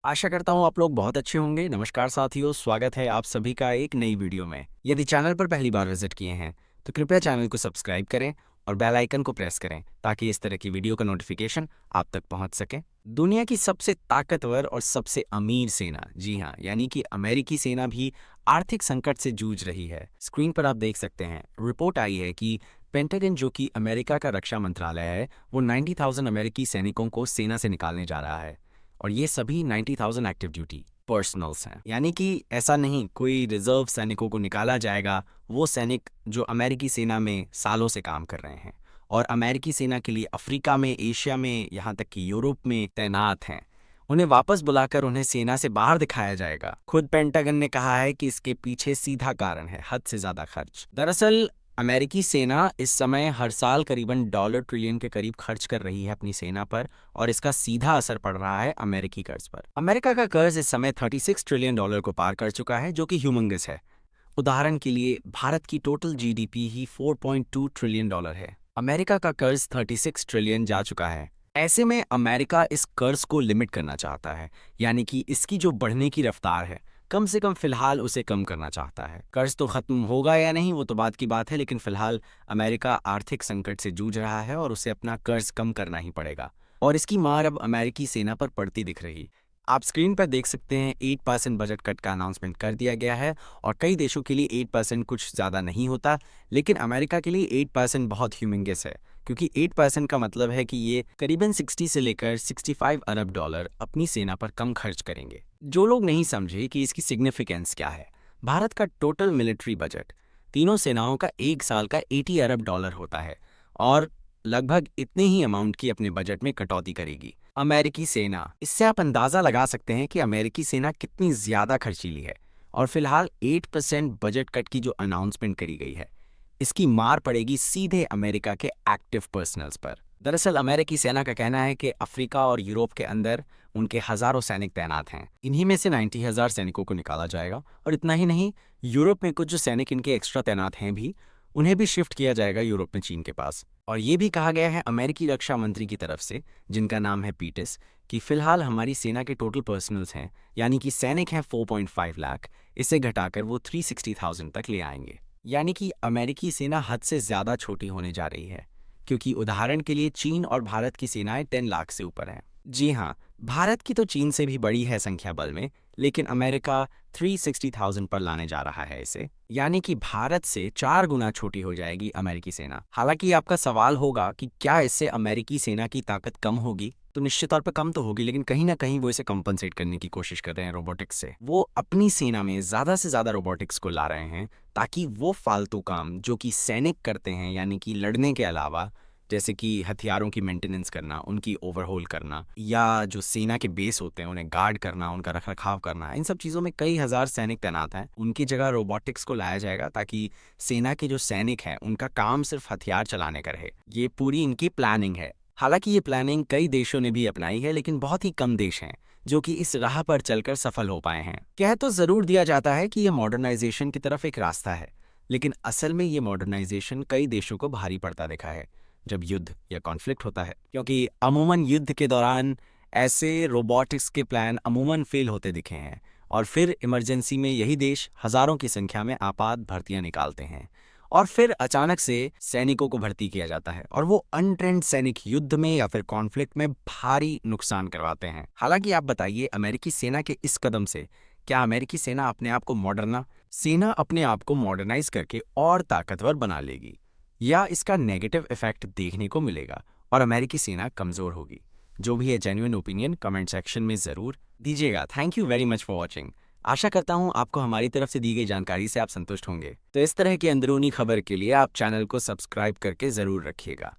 आशा करता हूँ आप लोग बहुत अच्छे होंगे। नमस्कार साथियों, स्वागत है आप सभी का एक नई वीडियो में। यदि चैनल पर पहली बार विजिट किए हैं तो कृपया चैनल को सब्सक्राइब करें और बेल आइकन को प्रेस करें ताकि इस तरह की वीडियो का नोटिफिकेशन आप तक पहुंच सके। दुनिया की सबसे ताकतवर और सबसे अमीर सेना, जी हाँ, यानी कि अमेरिकी सेना भी आर्थिक संकट से जूझ रही है। स्क्रीन पर आप देख सकते हैं, रिपोर्ट आई है कि पेंटागन, जो कि अमेरिका का रक्षा मंत्रालय है, वो 90,000 अमेरिकी सैनिकों को सेना से निकालने जा रहा है। और ये सभी 90,000 एक्टिव ड्यूटी पर्सनल्स हैं, यानी कि ऐसा नहीं कोई रिजर्व सैनिकों को निकाला जाएगा। वो सैनिक जो अमेरिकी सेना में सालों से काम कर रहे हैं और अमेरिकी सेना के लिए अफ्रीका में, एशिया में, यहाँ तक कि यूरोप में तैनात हैं, उन्हें वापस बुलाकर उन्हें सेना से बाहर दिखाया जाएगा। खुद पेंटागन ने कहा है कि इसके पीछे सीधा कारण है हद से ज्यादा खर्च। दरअसल अमेरिकी सेना इस समय हर साल करीबन $1 ट्रिलियन के करीब खर्च कर रही है अपनी सेना पर, और इसका सीधा असर पड़ रहा है अमेरिकी कर्ज पर। अमेरिका का कर्ज इस समय $36 ट्रिलियन को पार कर चुका है, जो कि ह्यूमंगस है। उदाहरण के लिए भारत की टोटल जीडीपी ही $4.2 ट्रिलियन है। अमेरिका का कर्ज 36 ट्रिलियन जा चुका है। ऐसे में अमेरिका इस कर्ज को लिमिट करना चाहता है, यानी कि इसकी जो बढ़ने की रफ्तार है, कम से कम फिलहाल उसे कम करना चाहता है। कर्ज तो खत्म होगा या नहीं वो तो बात की बात है, लेकिन फिलहाल अमेरिका आर्थिक संकट से जूझ रहा है और उसे अपना कर्ज कम करना ही पड़ेगा। और इसकी मार अब अमेरिकी सेना पर पड़ती दिख रही। आप स्क्रीन पर देख सकते हैं, 8% बजट कट का अनाउंसमेंट कर दिया गया है। और कई देशों के लिए 8% कुछ ज़्यादा नहीं होता, लेकिन अमेरिका के लिए 8% बहुत ह्यूमिंगस है, क्योंकि 8% का मतलब है कि ये करीबन 60 से लेकर $65 अरब अपनी सेना पर कम खर्च करेंगे। जो लोग नहीं समझे कि इसकी सिग्निफिकेंस क्या है, भारत का टोटल मिलिट्री बजट तीनों सेनाओं का एक साल का $80 अरब होता है, और लगभग इतने ही अमाउंट की अपने बजट में कटौती करेगी अमेरिकी सेना। इससे आप अंदाजा लगा सकते हैं कि अमेरिकी सेना कितनी ज्यादा खर्चीली है। और फिलहाल 8% बजट कट की जो अनाउंसमेंट करी गई है, इसकी मार पड़ेगी सीधे अमेरिका के एक्टिव पर्सनल्स पर। दरअसल अमेरिकी सेना का कहना है कि अफ्रीका और यूरोप के अंदर उनके हजारों सैनिक तैनात हैं। इन्हीं में से 90,000 सैनिकों को निकाला जाएगा। और इतना ही नहीं, यूरोप में कुछ जो सैनिक इनके एक्स्ट्रा तैनात हैं भी, उन्हें भी शिफ्ट किया जाएगा यूरोप में, चीन के पास। और ये भी कहा गया है अमेरिकी रक्षा मंत्री की तरफ से, जिनका नाम है पीटिस, कि फिलहाल हमारी सेना के टोटल पर्सनल्स हैं, यानी कि सैनिक हैं 4.5 लाख, इसे घटाकर वो 360,000 तक ले आएंगे। यानी कि अमेरिकी सेना हद से ज्यादा छोटी होने जा रही है, क्योंकि उदाहरण के लिए चीन और भारत की सेनाएं 10 लाख से ऊपर हैं। जी हाँ, भारत की तो चीन से भी बड़ी है संख्या बल में, लेकिन अमेरिका 360,000 पर लाने जा रहा है इसे, यानी कि भारत से 4 गुना छोटी हो जाएगी अमेरिकी सेना। हालांकि आपका सवाल होगा कि क्या इससे अमेरिकी सेना की ताकत कम होगी, तो निश्चित तौर पर कम तो होगी, लेकिन कहीं ना कहीं वो इसे कंपनसेट करने की कोशिश कर रहे हैं रोबोटिक्स से। वो अपनी सेना में ज्यादा से ज्यादा रोबोटिक्स को ला रहे हैं, ताकि वो फालतू काम जो कि सैनिक करते हैं, यानी कि लड़ने के अलावा, जैसे कि हथियारों की मेंटेनेंस करना, उनकी ओवरहोल करना, या जो सेना के बेस होते हैं उन्हें गार्ड करना, उनका रखरखाव करना, इन सब चीज़ों में कई हजार सैनिक तैनात हैं। उनकी जगह रोबोटिक्स को लाया जाएगा, ताकि सेना के जो सैनिक हैं उनका काम सिर्फ हथियार चलाने का रहे। ये पूरी इनकी प्लानिंग है। हालांकि ये प्लानिंग कई देशों ने भी अपनाई है, लेकिन बहुत ही कम देश हैं जो कि इस राह पर चलकर सफल हो पाए हैं। कह तो जरूर दिया जाता है कि यह मॉडर्नाइजेशन की तरफ एक रास्ता है, लेकिन असल में ये मॉडर्नाइजेशन कई देशों को भारी पड़ता दिखा है जब युद्ध या कॉन्फ्लिक्ट होता है, क्योंकि अमूमन युद्ध के दौरान ऐसे रोबोटिक्स के प्लान अमूमन फेल होते दिखे हैं, और फिर इमरजेंसी में यही देश हजारों की संख्या में आपात भर्तियां निकालते हैं, और फिर अचानक से सैनिकों को भर्ती किया जाता है, और वो अनट्रेंड सैनिक युद्ध में या फिर कॉन्फ्लिक्ट में भारी नुकसान करवाते हैं। हालांकि आप बताइए, अमेरिकी सेना के इस कदम से क्या अमेरिकी सेना अपने आप को मॉडर्नाइज करके और ताकतवर बना लेगी, या इसका नेगेटिव इफेक्ट देखने को मिलेगा और अमेरिकी सेना कमजोर होगी? जो भी है जेन्युइन ओपिनियन कमेंट सेक्शन में जरूर दीजिएगा। Thank you very much for watching. आशा करता हूं आपको हमारी तरफ से दी गई जानकारी से आप संतुष्ट होंगे। तो इस तरह की अंदरूनी खबर के लिए आप चैनल को सब्सक्राइब करके जरूर रखिएगा।